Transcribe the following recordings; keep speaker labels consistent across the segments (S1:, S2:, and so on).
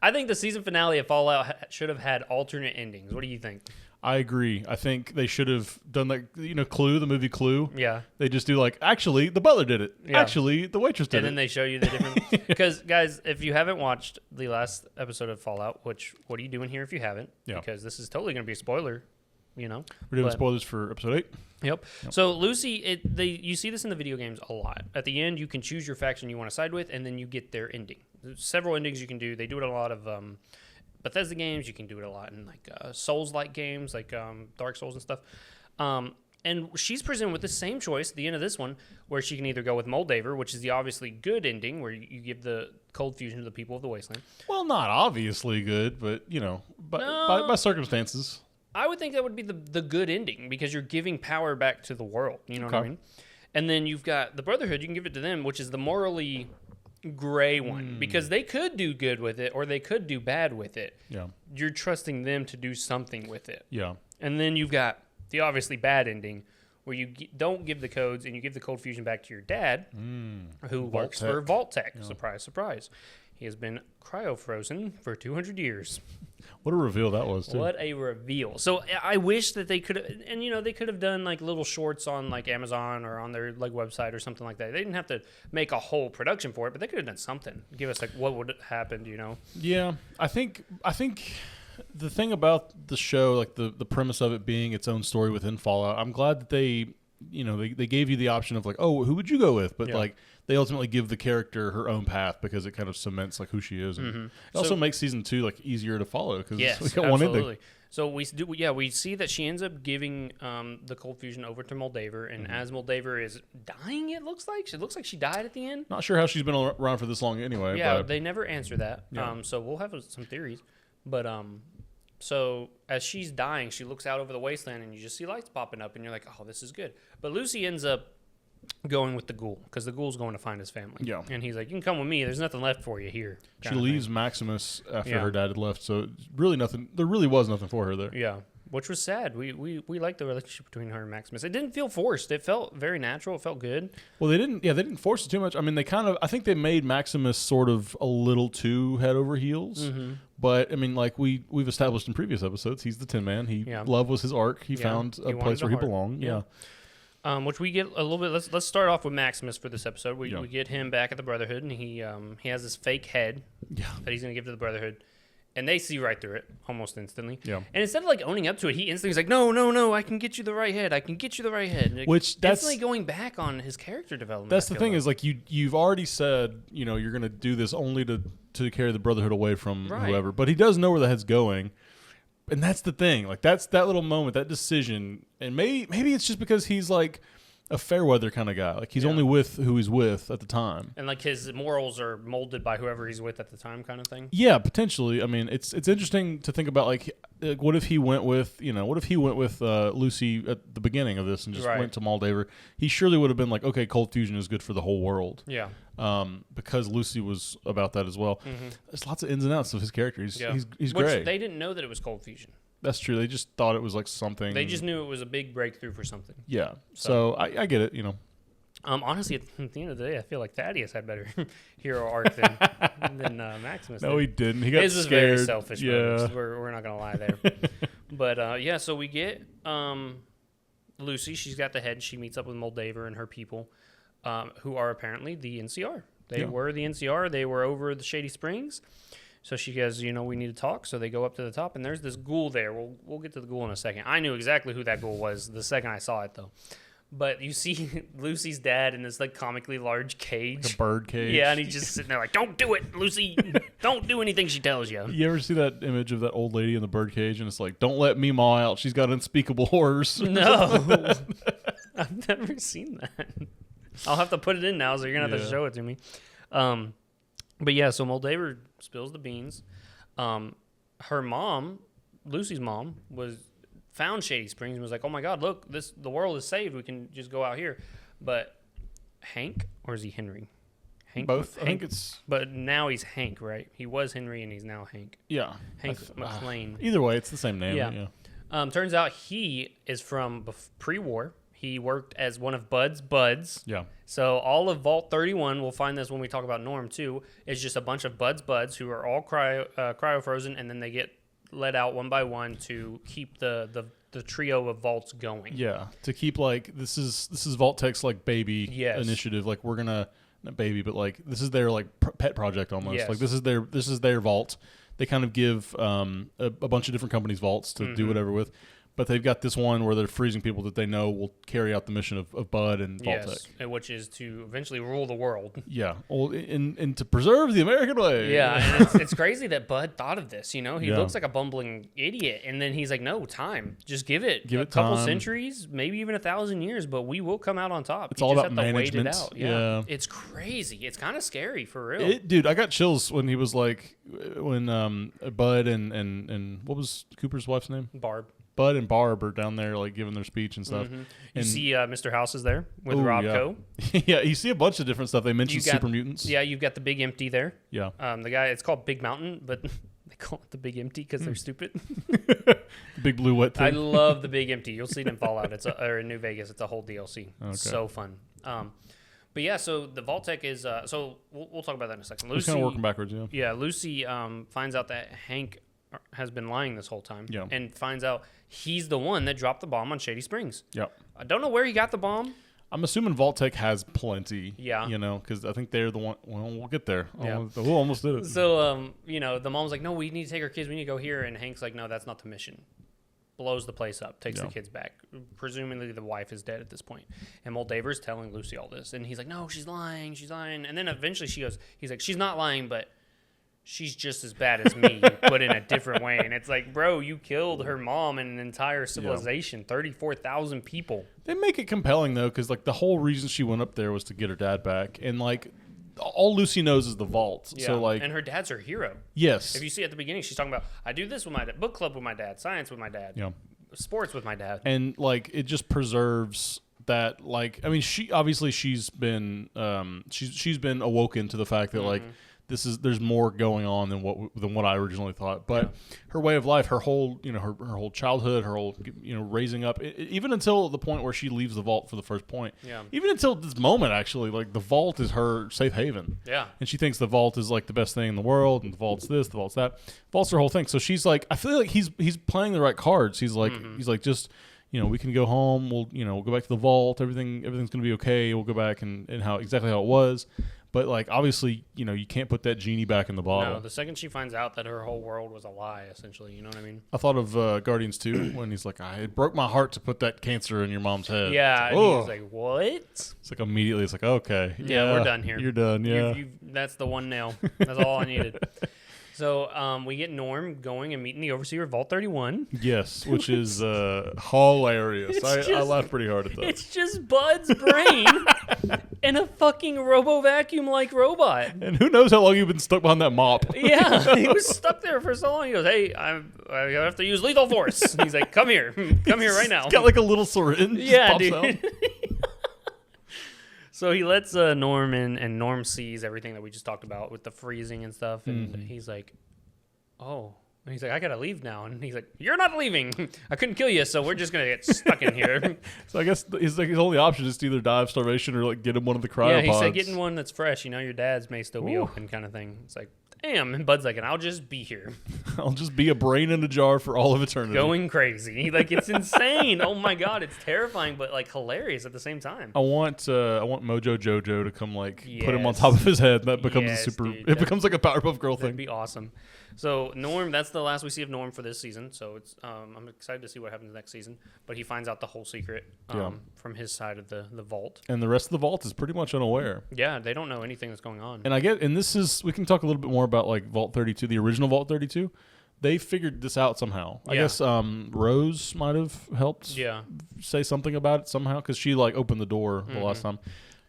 S1: I think the season finale of Fallout should have had alternate endings. What do you think?
S2: I agree. I think they should have done that. Clue, the movie Clue.
S1: Yeah.
S2: They just do actually, the butler did it.
S1: Yeah.
S2: Actually, the waitress did it.
S1: And then they show you the different. Because, guys, if you haven't watched the last episode of Fallout, what are you doing here if you haven't?
S2: Yeah.
S1: Because this is totally going to be a spoiler,
S2: We're doing spoilers for episode 8.
S1: Yep. So Lucy, you see this in the video games a lot. At the end, you can choose your faction you want to side with, and then you get their ending. There's several endings you can do. They do it a lot of Bethesda games. You can do it a lot in Souls-like games, like Dark Souls and stuff. And she's presented with the same choice at the end of this one, where she can either go with Moldaver, which is the obviously good ending, where you give the cold fusion to the people of the Wasteland.
S2: Well, not obviously good, but by circumstances.
S1: I would think that would be the good ending, because you're giving power back to the world. You know what I mean? And then you've got the Brotherhood. You can give it to them, which is the morally gray one, because they could do good with it or they could do bad with it.
S2: Yeah.
S1: You're trusting them to do something with it.
S2: Yeah.
S1: And then you've got the obviously bad ending, where you don't give the codes and you give the cold fusion back to your dad, who works for Vault-Tec. Yeah. Surprise, surprise. He has been cryo-frozen for 200 years.
S2: What a reveal that was, too.
S1: What a reveal. So I wish that they could have, and they could have done little shorts on Amazon or on their website or something like that. They didn't have to make a whole production for it, but they could have done something. Give us what would have happened,
S2: Yeah, I think the thing about the show, the premise of it being its own story within Fallout, I'm glad that they gave you the option of who would you go with? But they ultimately give the character her own path, because it kind of cements who she is. And it also makes season 2 easier to follow, because we got one ending.
S1: So we see that she ends up giving the cold fusion over to Moldaver, and as Moldaver is dying, it looks like she died at the end.
S2: Not sure how she's been around for this long anyway.
S1: Yeah,
S2: but
S1: they never answer that.
S2: Yeah.
S1: So we'll have some theories, but so as she's dying, she looks out over the wasteland, and you just see lights popping up, and you're like, oh, this is good. But Lucy ends up going with the ghoul, because the ghoul's going to find his family.
S2: Yeah.
S1: And he's like, you can come with me. There's nothing left for you here.
S2: She leaves Maximus after her dad had left, so really nothing. There really was nothing for her there.
S1: Yeah, which was sad. We liked the relationship between her and Maximus. It didn't feel forced. It felt very natural. It felt good.
S2: Well, they didn't force it too much. I mean, I think they made Maximus sort of a little too head over heels. Mm-hmm. But I mean, we've established in previous episodes, he's the Tin Man. Love was his arc. He found a place where he belonged. Yeah.
S1: Which we get a little bit. Let's start off with Maximus for this episode. We get him back at the Brotherhood, and he has this fake head that he's going to give to the Brotherhood, and they see right through it almost instantly. Yeah. And instead of owning up to it, he instantly is like, no, I can get you the right head. I can get you the right head.
S2: Which that's
S1: instantly going back on his character development.
S2: That's the thing is you've already said you're going to do this only to carry the Brotherhood away from whoever, but he does know where the head's going. And that's the thing. That's that little moment, that decision. And maybe it's just because he's a fair weather kind of guy. He's only with who he's with at the time.
S1: And his morals are molded by whoever he's with at the time, kind of thing.
S2: Yeah, potentially. I mean, it's interesting to think about what if he went with Lucy at the beginning of this and just went to Moldaver. He surely would have been okay, cold fusion is good for the whole world.
S1: Yeah.
S2: Because Lucy was about that as well. Mm-hmm. There's lots of ins and outs of his character. He's
S1: Which
S2: great.
S1: They didn't know that it was cold fusion.
S2: That's true. They just thought it was something.
S1: They just knew it was a big breakthrough for something.
S2: Yeah. So I get it.
S1: Honestly, at the end of the day, I feel like Thaddeus had better hero arc than Maximus.
S2: No, he didn't. He got
S1: His
S2: scared.
S1: was very selfish.
S2: Yeah.
S1: We're not gonna lie there. But so we get Lucy. She's got the head. She meets up with Moldaver and her people, who are apparently the NCR. They were the NCR. They were over the Shady Springs. So she goes, we need to talk. So they go up to the top, and there's this ghoul there. We'll get to the ghoul in a second. I knew exactly who that ghoul was the second I saw it, though. But you see Lucy's dad in this comically large cage.
S2: A bird cage.
S1: Yeah, and he's just sitting there don't do it, Lucy. Don't do anything she tells you.
S2: You ever see that image of that old lady in the bird cage, and it's don't let Meemaw out. She's got unspeakable horrors.
S1: No. I've never seen that. I'll have to put it in now, so you're going to have to show it to me. But yeah, so Moldaver spills the beans. Her mom, Lucy's mom, found Shady Springs and was like, "Oh my God, look, the world is saved. We can just go out here." But Hank, or is he Henry? Hank,
S2: both.
S1: Hank,
S2: I think it's.
S1: But now he's Hank, right? He was Henry and he's now Hank.
S2: Yeah.
S1: Hank McClane.
S2: Either way, it's the same name. Yeah.
S1: Turns out he is from pre-war. He worked as one of Bud's buds.
S2: Yeah.
S1: So all of Vault 31, we'll find this when we talk about Norm too, is just a bunch of Bud's buds who are all cryo frozen, and then they get let out one by one to keep the trio of vaults going.
S2: Yeah, to keep like this is Vault-Tech's like baby initiative. Like we're gonna not baby, but like this is their like pet project almost.
S1: Yes.
S2: Like this is their vault. They kind of give a bunch of different companies vaults to do whatever with. But they've got this one where they're freezing people that they know will carry out the mission of Bud and Vault-Tech.
S1: Yes, which is to eventually rule the world.
S2: Yeah, well, and to preserve the American way.
S1: Yeah, and it's crazy that Bud thought of this. You know, he
S2: Yeah.
S1: looks like a bumbling idiot, and then he's like, "No, time. Just give it a
S2: it
S1: couple
S2: time.
S1: centuries, maybe even 1,000 years, but we will come out on top."
S2: It's
S1: You
S2: all
S1: just
S2: about
S1: have to wait
S2: management.
S1: it out.
S2: Yeah.
S1: It's crazy. It's kind of scary for real.
S2: Dude, I got chills when he was like, when Bud and what was Cooper's wife's name?
S1: Barb.
S2: Bud and Barb are down there like giving their speech and stuff.
S1: You
S2: And
S1: see Mr. House is there with
S2: Ooh,
S1: Rob
S2: yeah.
S1: Coe.
S2: Yeah, you see a bunch of different stuff. They mentioned
S1: You got-
S2: super mutants.
S1: Yeah, you've got the Big Empty there.
S2: Yeah.
S1: The guy, it's called Big Mountain, but they call it the Big Empty because they're stupid.
S2: The big blue wet
S1: I
S2: thing.
S1: love the Big Empty. You'll see it in Fallout. Or in New Vegas. It's a whole DLC.
S2: Okay.
S1: So fun. But yeah, so the Vault-Tech is. So we'll talk about that in a second.
S2: Just
S1: Lucy,
S2: kind of working backwards, yeah.
S1: yeah, Lucy finds out that Hank has been lying this whole time.
S2: Yeah.
S1: And finds out he's the one that dropped the bomb on Shady Springs.
S2: Yeah.
S1: I don't know where he got the bomb.
S2: I'm assuming Vault-Tech has plenty.
S1: Yeah.
S2: You know, because I think they're the one. Well, we'll get there.
S1: Yeah.
S2: We almost did it.
S1: So, the mom's like, no, we need to take our kids. We need to go here. And Hank's like, no, that's not the mission. Blows the place up, takes
S2: Yeah.
S1: the kids back. Presumably the wife is dead at this point. And Moldaver's telling Lucy all this. And he's like, no, she's lying. She's lying. And then eventually he's like, she's not lying, but she's just as bad as me, but in a different way. And it's like, bro, you killed her mom and an entire civilization, 34,000 people.
S2: They make it compelling though, because like the whole reason she went up there was to get her dad back, and like all Lucy knows is the vault.
S1: Yeah.
S2: So like,
S1: and her dad's her hero.
S2: yes,
S1: If you see at the beginning, she's talking about, I do this with my dad, book club with my dad, science with my dad,
S2: yeah,
S1: sports with my dad.
S2: and like it just preserves that. Like, I mean, she's been she's been awoken to the fact that like there's more going on than what I originally thought. But her way of life, her whole her whole childhood, her whole raising up, even until the point where she leaves the vault for the first point.
S1: Yeah.
S2: Even until this moment, actually, like the vault is her safe haven.
S1: Yeah.
S2: And she thinks the vault is like the best thing in the world, and the vault's this, the vault's that. Vault's her whole thing. So she's like, I feel like he's playing the right cards. He's like just we can go home. We'll we'll go back to the vault. Everything's gonna be okay. We'll go back and exactly how it was. But like obviously, you can't put that genie back in the bottle.
S1: No, the second she finds out that her whole world was a lie, essentially, you know what I mean?
S2: I thought of Guardians 2 when he's like, it broke my heart to put that cancer in your mom's head.
S1: Yeah,
S2: It's
S1: and
S2: like,
S1: he was
S2: "Ugh."
S1: like, what?
S2: It's like immediately, it's like, okay,
S1: Yeah, we're done here.
S2: You're done, yeah.
S1: That's the one nail. That's all I needed. So we get Norm going and meeting the Overseer of Vault 31.
S2: Yes, which is hilarious.
S1: It's
S2: I
S1: just-
S2: laughed pretty hard at that.
S1: It's just Bud's brain and a fucking robo-vacuum-like robot.
S2: And who knows how long you've been stuck behind that mop.
S1: Yeah, he was stuck there for so long. He goes, hey, I have to use lethal force. He's like, come here right now.
S2: He's got like a little syringe. just
S1: Yeah,
S2: pops
S1: dude.
S2: out.
S1: So he lets Norm in, and Norm sees everything that we just talked about with the freezing and stuff. And he's like, oh. And he's like, I got to leave now. And he's like, you're not leaving. I couldn't kill you, so we're just going to get stuck in here.
S2: So I guess his only option is to either die of starvation or like get him one of the cryopods.
S1: Yeah, he said getting one that's fresh. Your dad's may still be
S2: Ooh.
S1: open kind of thing. It's like, damn. And Bud's like, and I'll just be here.
S2: I'll just be a brain in a jar for all of eternity.
S1: Going crazy. Like, it's insane. Oh, my God. It's terrifying, but, like, hilarious at the same time.
S2: I want Mojo Jojo to come like put him on
S1: Yes.
S2: top of his head. That becomes
S1: Yes,
S2: a super.
S1: dude,
S2: It
S1: that-
S2: becomes like a Powerpuff Girl
S1: That'd
S2: thing.
S1: be awesome. So Norm, that's the last we see of Norm for this season. So it's I'm excited to see what happens next season. But he finds out the whole secret
S2: Yeah.
S1: from his side of the vault.
S2: And the rest of the vault is pretty much unaware.
S1: Yeah, they don't know anything that's going on.
S2: And this is, we can talk a little bit more about like Vault 32, the original Vault 32. They figured this out somehow. I
S1: Yeah.
S2: guess Rose might have helped
S1: Yeah.
S2: say something about it somehow, because she like opened the door the last time.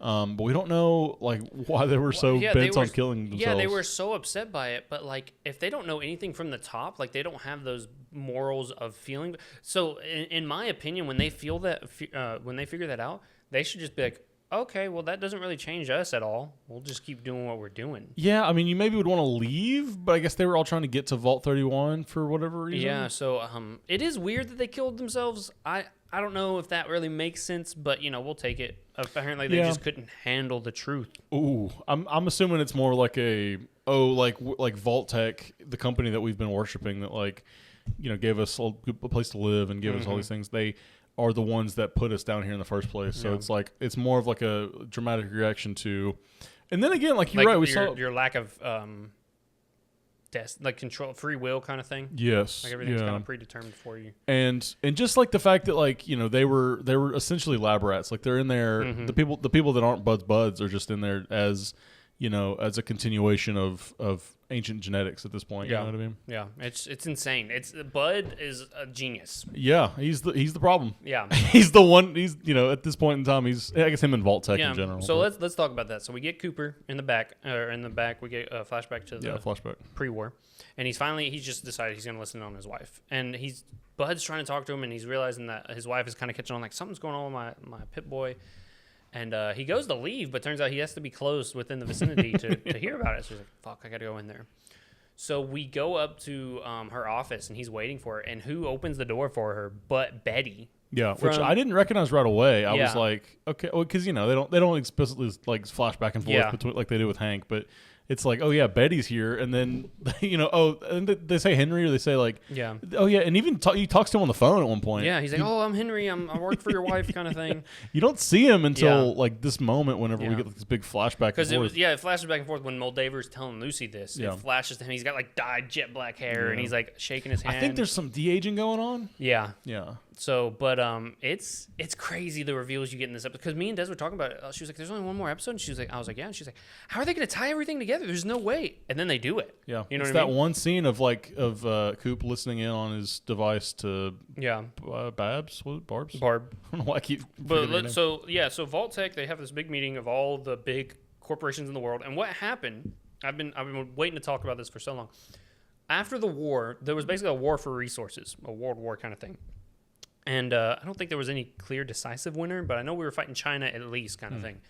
S2: But we don't know like why they were so
S1: yeah, they
S2: bent
S1: were-
S2: on killing themselves.
S1: Yeah, they were so upset by it, but like if they don't know anything from the top, like they don't have those morals of feeling. So in my opinion, when they feel that, when they figure that out, they should just be like, okay, well that doesn't really change us at all. We'll just keep doing what we're doing.
S2: Yeah, I mean, you maybe would want to leave, but I guess they were all trying to get to Vault 31 for whatever reason.
S1: Yeah, so it is weird that they killed themselves. I I don't know if that really makes sense, but we'll take it. Apparently, they just couldn't handle the truth.
S2: Ooh, I'm assuming it's more like like Vault-Tec, the company that we've been worshiping, that like, gave us a place to live and give us all these things. They are the ones that put us down here in the first place. So it's like it's more of like a dramatic reaction to, and then again, like you're right, we saw
S1: your lack of like control, free will kind of thing.
S2: Yes,
S1: like everything's kind of predetermined for you.
S2: And just like the fact that like they were essentially lab rats. Like they're in there. The people that aren't buds are just in there as as a continuation of ancient genetics at this point. You know what I mean?
S1: Yeah, it's insane. Bud is a genius.
S2: Yeah, he's the problem.
S1: Yeah,
S2: he's the one. He's at this point in time, I guess him and Vault-Tec in general.
S1: So let's talk about that. So we get Cooper in the back, we get a flashback to the
S2: flashback
S1: pre-war, and he's just decided he's going to listen on his wife, and Bud's trying to talk to him, and he's realizing that his wife is kind of catching on, like something's going on with my pit boy. And he goes to leave, but turns out he has to be close within the vicinity to hear about it. So he's like, fuck, I got to go in there. So we go up to her office, and he's waiting for her. And who opens the door for her but Betty?
S2: Yeah, which I didn't recognize right away. I was like, okay, well, because they don't explicitly like flash back and forth between like they do with Hank, but it's like, oh yeah, Betty's here, and then and they say Henry, or they say like, oh yeah, and even he talks to him on the phone at one point.
S1: Yeah, he's like, oh, I'm Henry, I work for your wife, kind of thing.
S2: You don't see him until like this moment, whenever we get like, this big flashback.
S1: Because it flashes back and forth when Moldaver's telling Lucy this. It flashes to him. He's got like dyed jet black hair, and he's like shaking his hand.
S2: I think there's some de-aging going on.
S1: Yeah. So, but it's crazy the reveals you get in this episode. Because me and Des were talking about it. She was like, "There's only one more episode." And I was like, "Yeah." And she's like, "How are they going to tie everything together? There's no way." And then they do it.
S2: Yeah,
S1: you know
S2: it's
S1: what I mean?
S2: That one scene of Coop listening in on his device to Barbs.
S1: Barb.
S2: I don't know why I keep.
S1: So Vault-Tec, they have this big meeting of all the big corporations in the world, and what happened? I've been waiting to talk about this for so long. After the war, there was basically a war for resources, a world war kind of thing. And I don't think there was any clear decisive winner, but I know we were fighting China at least, kind of thing.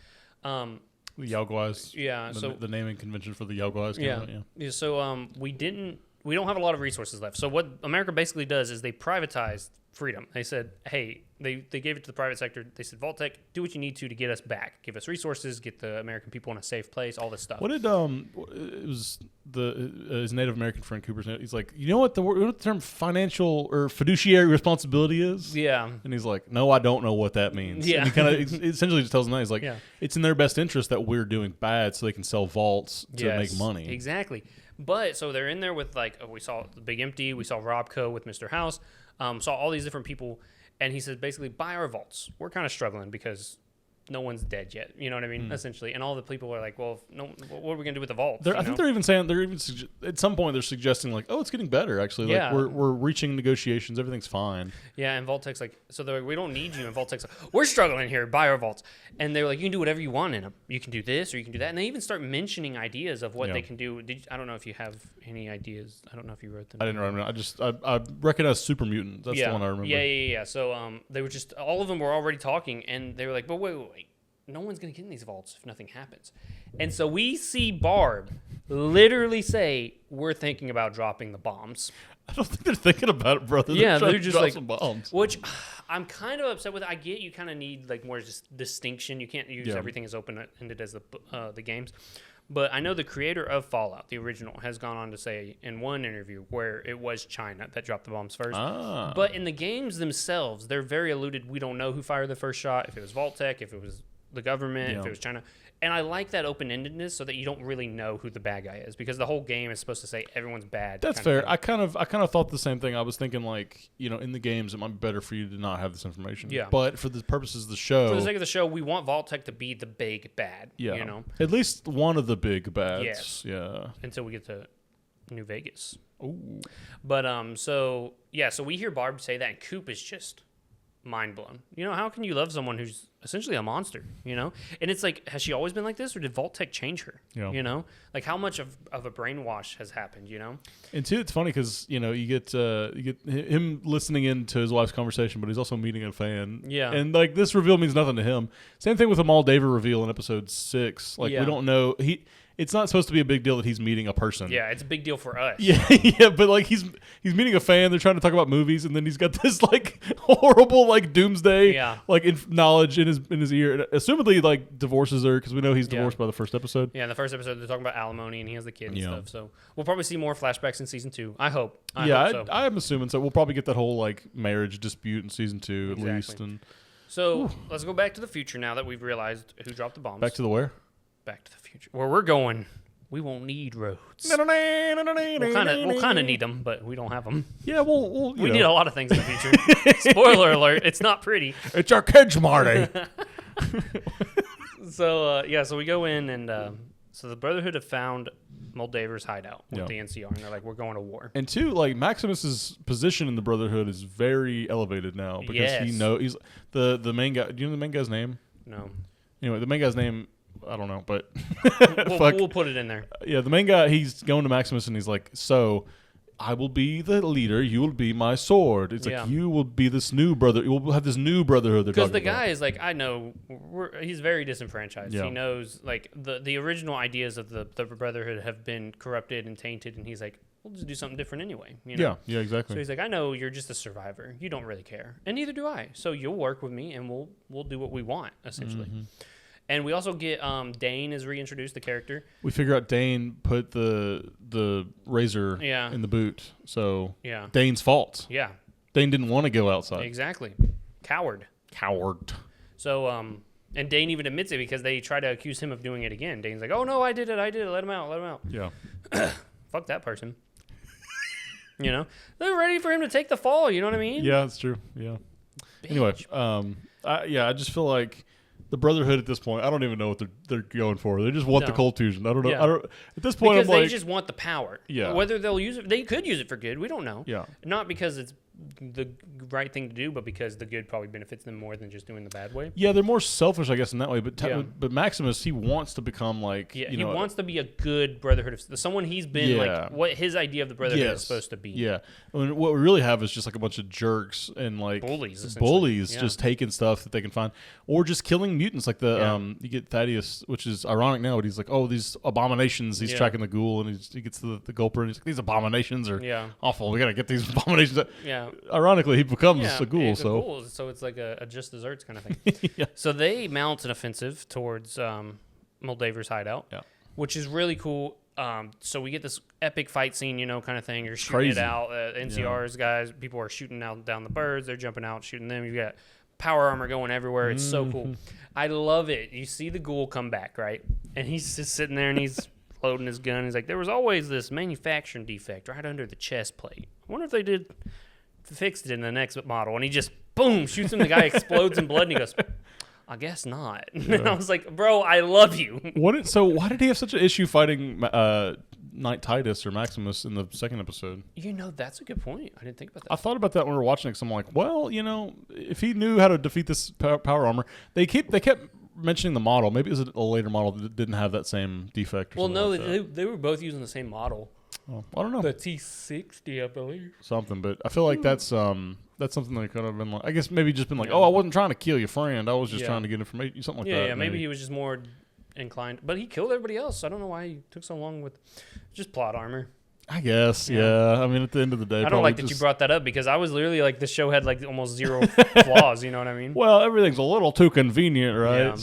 S2: The Yao Guais.
S1: Yeah.
S2: The naming convention for the Yao Guais.
S1: Yeah. So we don't have a lot of resources left. So what America basically does is they privatized freedom. They said, hey, they gave it to the private sector. They said, Vault-Tec, do what you need to get us back. Give us resources, get the American people in a safe place, all this stuff.
S2: What did, it was his Native American friend Cooper's, he's like, you know what the term financial or fiduciary responsibility is?
S1: Yeah.
S2: And he's like, no, I don't know what that means.
S1: Yeah.
S2: And he kind of essentially just tells him that. He's like, it's in their best interest that we're doing bad so they can sell vaults to make money.
S1: Exactly. But so they're in there with we saw the Big Empty, we saw Robco with Mr. House, saw all these different people, and he said basically buy our vaults. We're kind of struggling because no one's dead yet. You know what I mean? Essentially, and all the people are like, well, no, what are we gonna do with the vaults?
S2: I think they're even saying at some point they're suggesting like, oh, it's getting better actually. Like we're reaching negotiations, everything's fine.
S1: Yeah, and Vault-Tec's like, so they're like, we don't need you, and Vault-Tec's like, we're struggling here, buy our vaults, and they're like, you can do whatever you want in them. You can do this or you can do that, and they even start mentioning ideas of what they can do. I don't know if you have any ideas. I don't know if you wrote them.
S2: I didn't write them. I recognize Super Mutant. That's the one I remember.
S1: Yeah. So they were just all of them were already talking, and they were like, but wait. No one's going to get in these vaults if nothing happens. And so we see Barb literally say, we're thinking about dropping the bombs.
S2: I don't think they're thinking about it, brother.
S1: They're just like,
S2: some bombs.
S1: Which I'm kind of upset with. I get you kind of need like more just distinction. You can't use everything as open-ended as the games. But I know the creator of Fallout, the original, has gone on to say in one interview where it was China that dropped the bombs first. But in the games themselves, they're very alluded. We don't know who fired the first shot, if it was Vault-Tec, if it was the government, if it was China. And I like that open-endedness so that you don't really know who the bad guy is, because the whole game is supposed to say everyone's bad.
S2: That's fair. I kind of thought the same thing. I was thinking like, in the games it might be better for you to not have this information. Yeah. But for the purposes of the show,
S1: for the sake of the show, we want Vault-Tec to be the big bad.
S2: Yeah. At least one of the big bads.
S1: Yes.
S2: Yeah.
S1: Until we get to New Vegas.
S2: Ooh.
S1: But so we hear Barb say that, and Coop is just mind blown. How can you love someone who's essentially a monster? And it's like, has she always been like this, or did Vault-Tec change her? Like how much of a brainwash has happened?
S2: And two, it's funny because you get him listening into his wife's conversation, but he's also meeting a fan.
S1: Yeah,
S2: and like this reveal means nothing to him. Same thing with the Moldaver reveal in episode 6. Like we don't know it's not supposed to be a big deal that he's meeting a person.
S1: Yeah, it's a big deal for us.
S2: Yeah, yeah, but like he's meeting a fan. They're trying to talk about movies, and then he's got this like horrible like doomsday like knowledge in his ear. And assumedly, like divorces her because we know he's divorced by the first episode.
S1: Yeah, in the first episode they're talking about alimony, and he has the kid and stuff. So we'll probably see more flashbacks in season 2. I hope. I'm assuming so.
S2: We'll probably get that whole like marriage dispute in season 2 at least. And
S1: so let's go back to the future now that we've realized who dropped the bombs.
S2: Back to the where?
S1: Back to the future. Where we're going, we won't need roads. We'll kind of need them, but we don't have them.
S2: Yeah, we
S1: need a lot of things in the future. Spoiler alert, it's not pretty.
S2: It's our kids, Marty.
S1: So we go in, and so the Brotherhood have found Moldaver's hideout with the NCR, and they're like, we're going to war.
S2: And 2, like Maximus's position in the Brotherhood is very elevated now because he's the main guy. Do you know the main guy's name?
S1: No.
S2: Anyway, the main guy's name, I don't know, but
S1: we'll put it in there.
S2: Yeah, the main guy, he's going to Maximus and he's like, so I will be the leader. You will be my sword. It's like you will be this new brother. You will have this new brotherhood.
S1: Because the guy is like, I know he's very disenfranchised. Yeah. He knows like the original ideas of the brotherhood have been corrupted and tainted, and he's like, we'll just do something different anyway. You know?
S2: Yeah, exactly.
S1: So he's like, I know you're just a survivor. You don't really care, and neither do I. So you'll work with me, and we'll do what we want essentially. Mm-hmm. And we also get Dane is reintroduced, the character.
S2: We figure out Dane put the razor in the boot. So Dane's fault.
S1: Yeah.
S2: Dane didn't want to go outside.
S1: Exactly. Coward.
S2: So
S1: and Dane even admits it because they try to accuse him of doing it again. Dane's like, oh no, I did it. Let him out.
S2: Yeah.
S1: Fuck that person. You know? They're ready for him to take the fall, you know what I mean?
S2: Yeah, that's true. Yeah. Bitch. Anyway, I just feel like the Brotherhood at this point, I don't even know what they're going for. They just want the cold fusion. I don't know. Yeah. At this point,
S1: because they just want the power.
S2: Yeah.
S1: Whether they'll use it, they could use it for good. We don't know.
S2: Yeah.
S1: Not because it's the right thing to do, but because the good probably benefits them more than just doing the bad way.
S2: Yeah, they're more selfish, I guess, in that way. But Maximus, he wants to become like
S1: he wants to be a good Brotherhood of someone he's been like what his idea of the Brotherhood is supposed to be.
S2: Yeah, I mean, what we really have is just like a bunch of jerks and like bullies just taking stuff that they can find, or just killing mutants. Like you get Thaddeus, which is ironic now, but he's like, oh, these abominations. He's tracking the ghoul, and he gets the gulper, and he's like, these abominations are awful. We gotta get these abominations.
S1: Yeah.
S2: Ironically, he becomes a ghoul.
S1: So it's like a just desserts kind of thing. So they mount an offensive towards Moldaver's hideout, which is really cool. So we get this epic fight scene, kind of thing. You're shooting it out. NCR's guys, people are shooting down the birds. They're jumping out, shooting them. You got power armor going everywhere. It's so cool. I love it. You see the ghoul come back, right? And he's just sitting there and he's loading his gun. He's like, there was always this manufacturing defect right under the chest plate. I wonder if they fixed it in the next model. And he just boom shoots him. The guy explodes in blood, and he goes, I guess not. And I was like, bro, I love you.
S2: So why did he have such an issue fighting Knight Titus or Maximus in the second episode?
S1: That's a good point. I didn't think about that.
S2: I thought about that when we were watching it. So I'm like, well, if he knew how to defeat this power armor, they kept mentioning the model. Maybe it was a later model that didn't have that same defect.
S1: Well, no, they were both using the same model.
S2: Oh, I don't know.
S1: The T60, I believe.
S2: Something, but I feel like that's something that could have been like. I guess maybe just been like, oh, I wasn't trying to kill your friend. I was just trying to get information, something like that.
S1: Yeah, maybe he was just more inclined, but he killed everybody else. So I don't know why he took so long with just plot armor.
S2: I guess, yeah. I mean, at the end of the day,
S1: I don't like that you brought that up because I was literally like, this show had like almost zero flaws. You know what I mean?
S2: Well, everything's a little too convenient, right?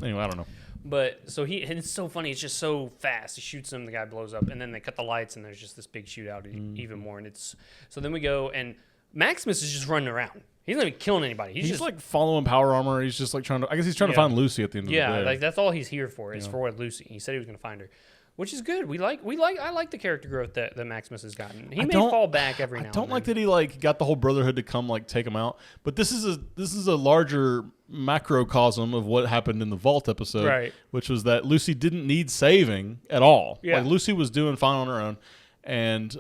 S2: Anyway, I don't know.
S1: But so and it's so funny. It's just so fast. He shoots him, the guy blows up, and then they cut the lights, and there's just this big shootout even more. And so then we go, and Maximus is just running around. He's not even killing anybody. He's just
S2: like following power armor. He's just like trying to. I guess he's trying to find Lucy at the end of the day.
S1: Yeah, like that's all he's here for is for Lucy. He said he was going to find her, which is good. I like the character growth that Maximus has gotten. He may fall back every now and then.
S2: I don't like that he like got the whole Brotherhood to come like take him out. But this is a larger macrocosm of what happened in the Vault episode,
S1: right?
S2: Which was that Lucy didn't need saving at all.
S1: Yeah.
S2: Like Lucy was doing fine on her own. And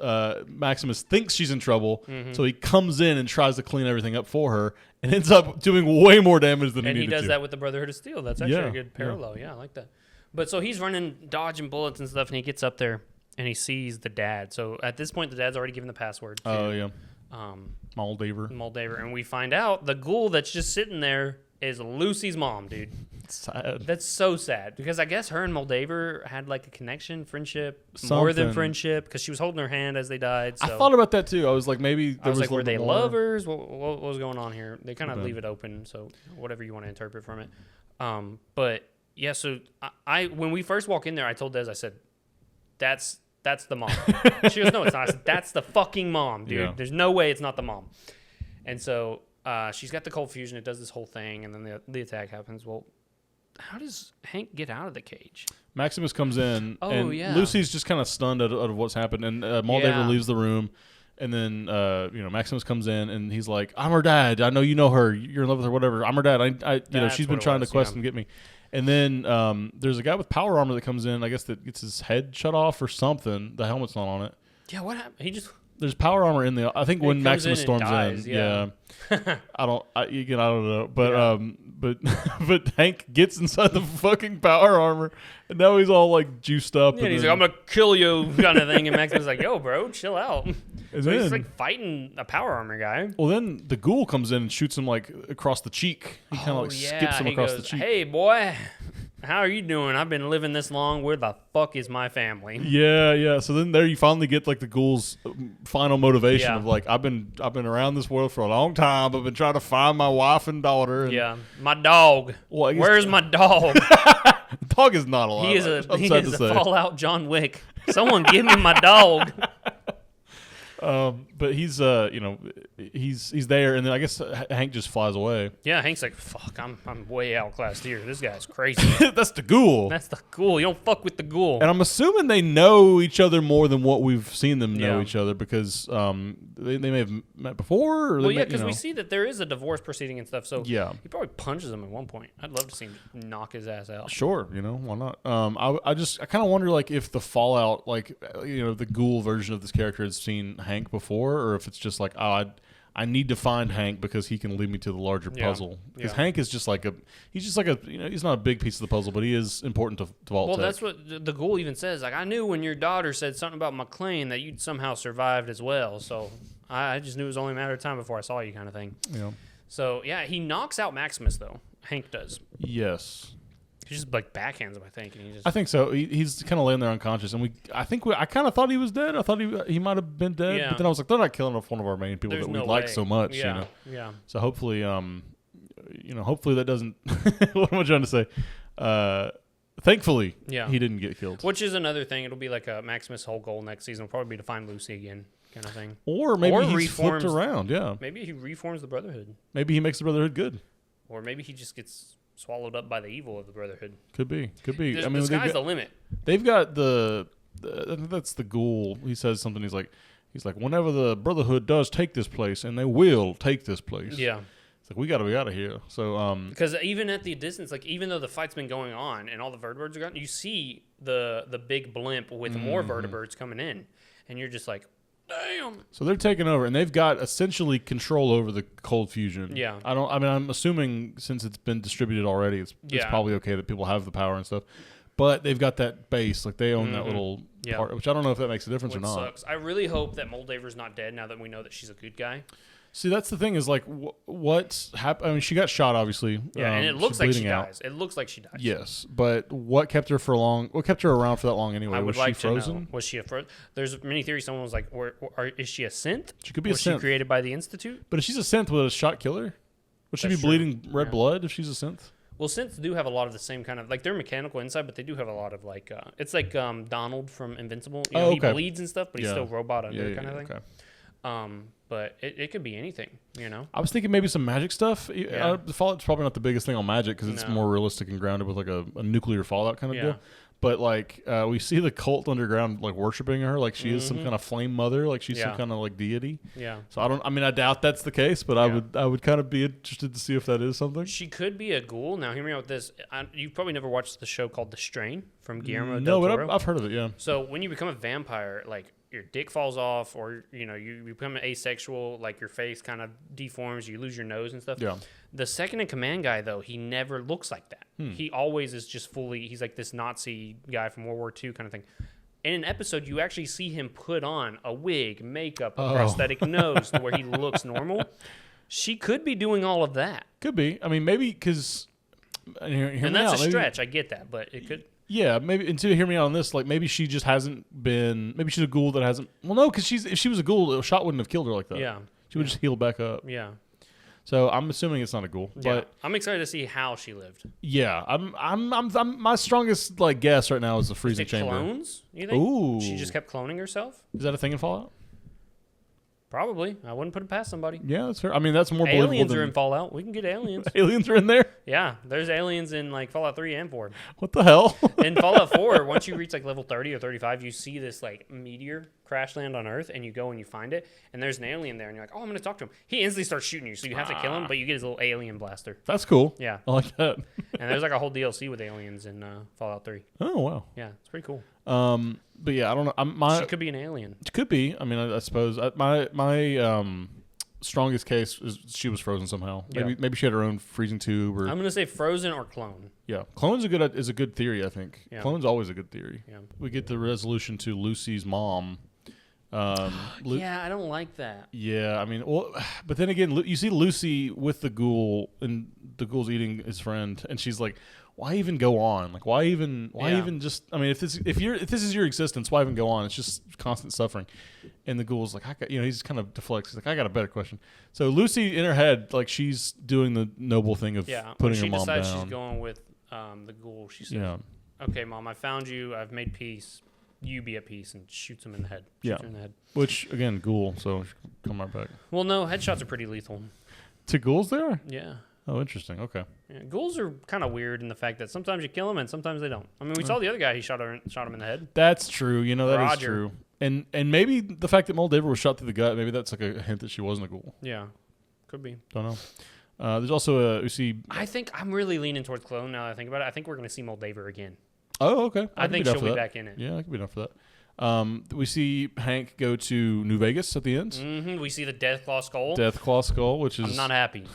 S2: Maximus thinks she's in trouble, so he comes in and tries to clean everything up for her, and ends up doing way more damage than he needed to.
S1: And he does that with the Brotherhood of Steel. That's actually a good parallel. Yeah, I like that. But so he's running, dodging bullets and stuff, and he gets up there, and he sees the dad. So at this point, the dad's already given the password to
S2: Moldaver.
S1: And we find out the ghoul that's just sitting there is Lucy's mom, dude.
S2: Sad.
S1: That's so sad because I guess her and Moldaver had like a connection, friendship, more than friendship, because she was holding her hand as they died. So.
S2: I thought about that too. I was like, maybe there
S1: I was like, were they
S2: more.
S1: lovers? What was going on here? They kind of leave it open, so whatever you want to interpret from it. But yeah, so I when we first walk in there, I told Des, I said, that's the mom. She goes, no, it's not. I said, that's the fucking mom, dude.
S2: Yeah.
S1: There's no way it's not the mom. And so she's got the cold fusion. It does this whole thing, and then the attack happens. Well, how does Hank get out of the cage?
S2: Maximus comes in, and Lucy's just kind of stunned at what's happened, and Moldaver leaves the room, and then Maximus comes in, and he's like, "I'm her dad. I know you know her. You're in love with her. Whatever. I'm her dad. She's been trying to quest and get me." And then there's a guy with power armor that comes in. I guess that gets his head shut off or something. The helmet's not on it.
S1: Yeah, what happened?
S2: There's power armor in there. I think when Maximus storms
S1: dies,
S2: in, I don't know, but Hank gets inside the fucking power armor, and now he's all like juiced up.
S1: Yeah, and he's like, "I'm gonna kill you," kind of thing. And Maximus is like, "Yo, bro, chill out." So he's like fighting a power armor guy.
S2: Well, then the ghoul comes in and shoots him like across the cheek. He kind of skips him across the cheek.
S1: Hey, boy. How are you doing? I've been living this long. Where the fuck is my family?
S2: Yeah. So then there you finally get like the ghoul's final motivation of like, I've been around this world for a long time. I've been trying to find my wife and daughter. And
S1: my dog.
S2: Well,
S1: where's my dog?
S2: The dog is not alive.
S1: He is a Fallout John Wick. Someone give me my dog.
S2: But he's he's there, and then I guess Hank just flies away.
S1: Yeah, Hank's like, fuck, I'm way outclassed here. This guy's crazy.
S2: That's the ghoul.
S1: That's the ghoul. You don't fuck with the ghoul.
S2: And I'm assuming they know each other more than what we've seen them know each other, because they may have met before. Or
S1: because we see that there is a divorce proceeding and stuff. So
S2: yeah,
S1: he probably punches him at one point. I'd love to see him knock his ass out.
S2: Sure, why not? I kind of wonder like if the Fallout, like the ghoul version of this character has seen Hank before, or if it's just like, I need to find Hank because he can lead me to the larger puzzle. Because Hank is just like he's not a big piece of the puzzle, but he is important to Vault-Tec.
S1: Well, that's what the ghoul even says. Like, I knew when your daughter said something about McLean that you'd somehow survived as well. So I just knew it was only a matter of time before I saw you, kind of thing.
S2: Yeah.
S1: So yeah, he knocks out Maximus though. Hank does.
S2: Yes.
S1: He just like backhands him, I think. And
S2: I think so. He's kind of laying there unconscious, and I kind of thought he was dead. I thought he might have been dead, but then I was like, they're not killing off one of our main people that we like so much,
S1: Yeah.
S2: So hopefully, hopefully that doesn't. What am I trying to say? Thankfully, he didn't get killed.
S1: Which is another thing. It'll be like a Maximus' whole goal next season will probably be to find Lucy again, kind of thing.
S2: Or maybe he's flipped around. Yeah.
S1: Maybe he reforms the Brotherhood.
S2: Maybe he makes the Brotherhood good.
S1: Or maybe he just gets swallowed up by the evil of the Brotherhood.
S2: Could be.
S1: The sky's the limit.
S2: They've got that's the ghoul. He says something. He's like, whenever the Brotherhood does take this place, and they will take this place.
S1: Yeah.
S2: It's like, we got to be out of here. So
S1: because even at the distance, like even though the fight's been going on and all the vertibirds are gone, you see the big blimp with more vertibirds coming in, and you're just like, damn.
S2: So they're taking over, and they've got essentially control over the cold fusion.
S1: Yeah.
S2: I'm assuming since it's been distributed already, it's probably okay that people have the power and stuff. But they've got that base, like they own that little part, which I don't know if that makes a difference or not.
S1: Sucks. I really hope that Moldaver's not dead now that we know that she's a good guy.
S2: See, that's the thing is like what's happened. I mean, she got shot, obviously.
S1: Yeah, and it looks like she dies. It looks like she dies.
S2: Yes, but what kept her around for that long anyway? Was she frozen?
S1: Was she a frozen? There's many theories. Someone was like, is she a synth?
S2: She could be a synth.
S1: Was she created by the Institute?
S2: But if she's a synth, would a shot kill her? Would she be bleeding red blood if she's a synth?
S1: Well, synths do have a lot of the same kind of, like, they're mechanical inside, but they do have a lot of, like, it's like Donald from Invincible. He bleeds and stuff, but he's still robot under kind of thing. Okay. But it could be anything, I
S2: was thinking maybe some magic stuff. The Fallout's probably not the biggest thing on magic because it's more realistic and grounded with like a nuclear Fallout kind of deal. But like we see the cult underground like worshiping her, like she is some kind of flame mother, like she's some kind of like deity.
S1: Yeah.
S2: So I doubt that's the case, but I would kind of be interested to see if that is something.
S1: She could be a ghoul. Now hear me out with this. You've probably never watched the show called The Strain from Guillermo del Toro.
S2: No, but I've heard of it. Yeah.
S1: So when you become a vampire, like your dick falls off, or you become asexual, like your face kind of deforms, you lose your nose and stuff.
S2: Yeah.
S1: The second in command guy though, he never looks like that. He always is just fully. He's like this Nazi guy from World War II kind of thing. In an episode, you actually see him put on a wig, makeup, a prosthetic nose, to where he looks normal. She could be doing all of that.
S2: Could be. I mean, maybe because.
S1: And that's a stretch. I get that, but it could.
S2: Yeah, maybe. And to hear me out on this, like maybe she just hasn't been. Maybe she's a ghoul that hasn't. Well, no, because if she was a ghoul, a shot wouldn't have killed her like that.
S1: Yeah,
S2: she would just heal back up.
S1: Yeah.
S2: So I'm assuming it's not a ghoul, but
S1: I'm excited to see how she lived.
S2: Yeah, I'm my strongest like guess right now is the freezing chamber.
S1: Clones? You think?
S2: Ooh,
S1: she just kept cloning herself?
S2: Is that a thing in Fallout?
S1: Probably. I wouldn't put it past somebody.
S2: Yeah, that's fair. I mean, that's more believable.
S1: Aliens are in Fallout. We can get aliens.
S2: Aliens are in there?
S1: Yeah, there's aliens in like Fallout 3 and 4.
S2: What the hell?
S1: In Fallout 4, once you reach like level 30 or 35, you see this like meteor crash land on Earth, and you go and you find it, and there's an alien there, and you're like, oh, I'm going to talk to him. He instantly starts shooting you, so you have to kill him, but you get his little alien blaster.
S2: That's cool.
S1: Yeah.
S2: I like that.
S1: And there's like a whole DLC with aliens in Fallout 3.
S2: Oh, wow.
S1: Yeah, it's pretty cool.
S2: But yeah, I don't know.
S1: She could be an alien.
S2: It could be. I mean, I suppose my strongest case is she was frozen somehow. Maybe she had her own freezing tube. Or
S1: I'm gonna say frozen or clone.
S2: Yeah, clone's is a good theory. I think clone's always a good theory.
S1: Yeah.
S2: We get the resolution to Lucy's mom.
S1: Yeah, I don't like that.
S2: Yeah, I mean, well, but then again, you see Lucy with the ghoul, and the ghoul's eating his friend, and she's like, "Why even go on? Like, why even just? I mean, if this is your existence, why even go on? It's just constant suffering." And the ghoul's like, he's kind of deflects. He's like, "I got a better question." So Lucy, in her head, like she's doing the noble thing of putting her mom down.
S1: She decides she's going with the ghoul. She says, "Okay, Mom, I found you. I've made peace. You be at peace," and shoots him in the head. Shoots her in the head.
S2: Which again, ghoul. So come right back.
S1: Well, no, headshots are pretty lethal.
S2: To ghouls, they are.
S1: Yeah.
S2: Oh, interesting. Okay.
S1: Yeah, ghouls are kind of weird in the fact that sometimes you kill them and sometimes they don't. I mean, we saw the other guy. He shot him in the head.
S2: That's true. That is true. And maybe the fact that Moldaver was shot through the gut, maybe that's like a hint that she wasn't a ghoul.
S1: Yeah, could be.
S2: Don't know. There's also
S1: I think I'm really leaning towards clone now that I think about it. I think we're going to see Moldaver again.
S2: Oh, okay.
S1: I think she'll be back in it.
S2: Yeah, I could be down for that. We see Hank go to New Vegas at the end.
S1: Mm-hmm. We see the Deathclaw skull.
S2: Deathclaw skull, which is...
S1: I'm not happy.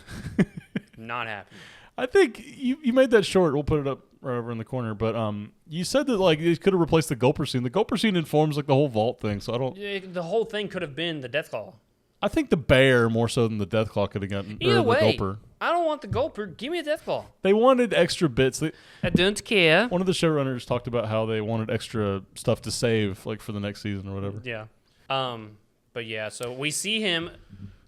S1: Not happy.
S2: I think you made that short. We'll put it up right over in the corner. But you said that like it could have replaced the Gulper scene. The Gulper scene informs like the whole vault thing. So I don't...
S1: Yeah, the whole thing could have been the Deathclaw.
S2: I think the bear more so than the Deathclaw could have gotten.
S1: Either way,
S2: the Gulper.
S1: I don't want the Gulper. Give me a Deathclaw.
S2: They wanted extra bits.
S1: I don't care.
S2: One of the showrunners talked about how they wanted extra stuff to save, like for the next season or whatever.
S1: Yeah. But yeah, so we see him,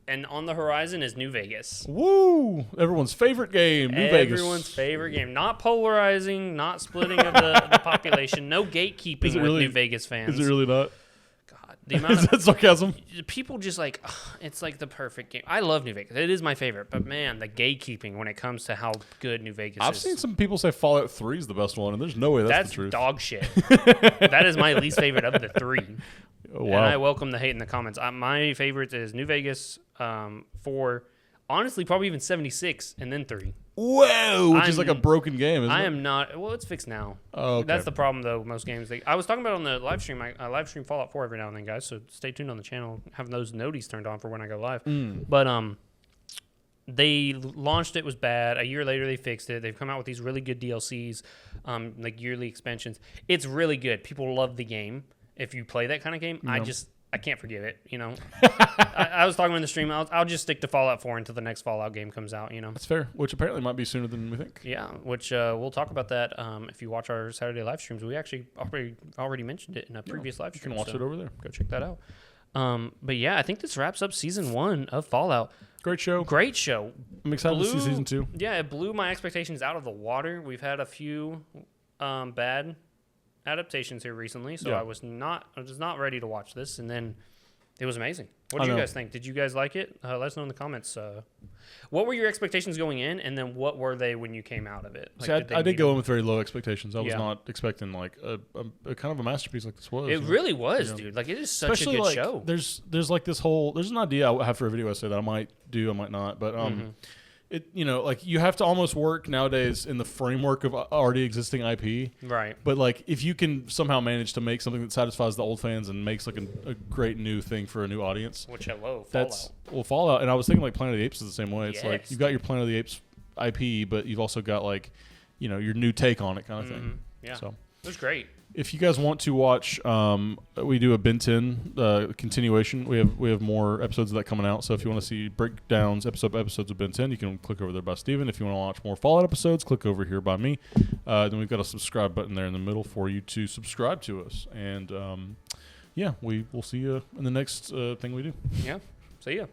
S1: and on the horizon is New Vegas.
S2: Woo! Everyone's favorite game, New Vegas.
S1: Everyone's favorite game. Not polarizing, not splitting of the population. No gatekeeping with New Vegas fans.
S2: Is it really not?
S1: The amount
S2: is that sarcasm?
S1: People just like, it's like the perfect game. I love New Vegas. It is my favorite. But man, the gatekeeping when it comes to how good New Vegas is.
S2: I've seen some people say Fallout 3 is the best one, and there's no way that's the truth.
S1: That's dog shit. That is my least favorite of the three.
S2: Oh, wow.
S1: And I welcome the hate in the comments. My favorite is New Vegas 4, honestly, probably even 76, and then 3.
S2: Whoa! Which is like a broken game, isn't it?
S1: I am not. Well, it's fixed now.
S2: Oh, okay.
S1: That's the problem, though. Most games. I was talking about on the live stream. I live stream Fallout 4 every now and then, guys. So stay tuned on the channel. Having those noties turned on for when I go live. But they launched it was bad. A year later, they fixed it. They've come out with these really good DLCs, like yearly expansions. It's really good. People love the game. If you play that kind of game, I can't forgive it, I was talking in the stream. I'll just stick to Fallout 4 until the next Fallout game comes out,
S2: That's fair, which apparently might be sooner than we think.
S1: Yeah, which we'll talk about that if you watch our Saturday live streams. We actually already mentioned it in a previous live stream.
S2: You can watch it over there.
S1: Go check that out. But yeah, I think this wraps up season 1 of Fallout.
S2: Great show.
S1: Great show.
S2: I'm excited to see season 2.
S1: Yeah, it blew my expectations out of the water. We've had a few bad adaptations here recently, so I was not ready to watch this, and then it was amazing. What did you guys think? Did you guys like it? Let us know in the comments. What were your expectations going in, and then what were they when you came out of it?
S2: Like, see, I did go in with very low expectations. I was not expecting like a kind of a masterpiece like this was.
S1: It really was, dude. Like it is such a good show.
S2: There's like this whole there's an idea I have for a video essay that I might do, I might not, but it like you have to almost work nowadays in the framework of already existing IP,
S1: right?
S2: But like if you can somehow manage to make something that satisfies the old fans and makes like a great new thing for a new audience,
S1: which I love.
S2: Fallout. And I was thinking like Planet of the Apes is the same way. It's
S1: yes.
S2: like you've got your Planet of the Apes IP, but you've also got like your new take on it kind of thing.
S1: Yeah.
S2: So
S1: was great.
S2: If you guys want to watch, we do a Ben 10 continuation. We have more episodes of that coming out. So if you want to see breakdowns, episodes of Ben 10, you can click over there by Steven. If you want to watch more Fallout episodes, click over here by me. Then we've got a subscribe button there in the middle for you to subscribe to us. And yeah, we will see you in the next thing we do.
S1: Yeah. See ya.